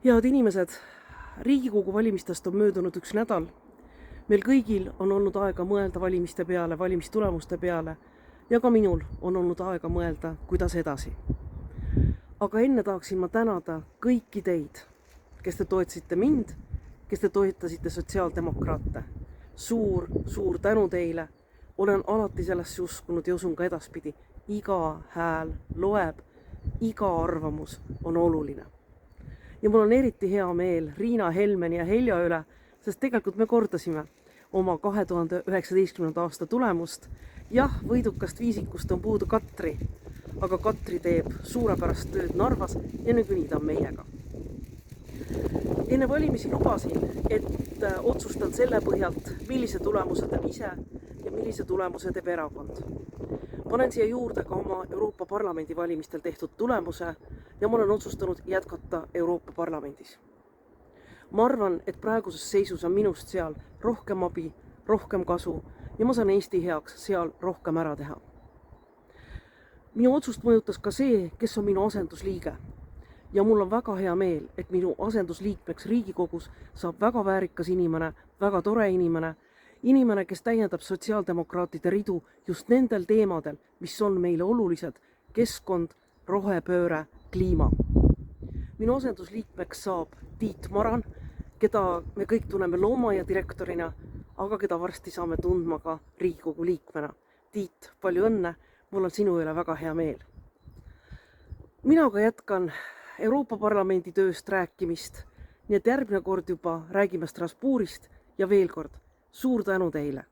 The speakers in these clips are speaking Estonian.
Head inimesed, Riigikogu valimistest on möödunud üks nädal. Meil kõigil on olnud aega mõelda valimiste peale, valimistulemuste peale ja ka minul on olnud aega mõelda, kuidas edasi. Aga enne tahaksin ma tänada kõiki teid, kes te toetasite mind, kes te toetasite sotsiaaldemokraate. Suur tänu teile. Olen alati sellesse uskunud ja usun ka edaspidi. Iga hääl loeb, iga arvamus on oluline. Ja mul on eriti hea meel Riina Helmeni ja Helja üle, sest tegelikult me kordasime oma 2019. aasta tulemust. Jah, võidukast viisikust on puudu Katri, aga Katri teeb suurepärast tööd Narvas ja niikuinii ta on meiega. Enne valimisi lubasin, et otsustan selle põhjalt, millise tulemuse teeb ise ja millise tulemuse teeb erakond. Panen siia juurde ka oma Euroopa Parlamendi valimistel tehtud tulemuse ja ma olen otsustanud jätkata Euroopa Parlamendis. Ma arvan, et praeguses seisus on minust seal rohkem abi, rohkem kasu ja ma saan Eesti heaks seal rohkem ära teha. Minu otsust mõjutas ka see, kes on minu asendusliige. Ja mul on väga hea meel, et minu asendusliikmeks Riigikogus saab väga väärikas inimene, väga tore inimene, kes täiendab sotsiaaldemokraatide ridu just nendel teemadel, mis on meile olulised: keskkond, rohepööre, kliima. Minu asendusliikmeks saab Tiit Maran, keda me kõik tunneme loomaaia direktorina, aga keda varsti saame tundma ka Riigikogu liikmena. Tiit, palju õnne, mul on sinu üle väga hea meel. Mina ka jätkan Euroopa Parlamendi tööst rääkimist, nii et järgmine kord juba räägime Strasbourgist ja veel kord suur tänu teile.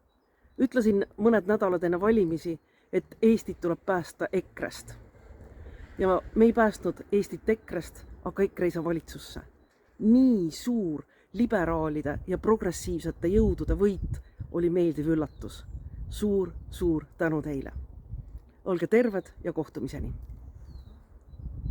Ütlesin mõned nädalad enne valimisi, et Eestit tuleb päästa EKRE-st. Ja me ei päästnud Eestit EKRE-st, aga EKRE ei saa valitsusse. Nii suur liberaalide ja progressiivsete jõudude võit oli meeldiv üllatus. Suur tänu teile. Olge terved ja kohtumiseni!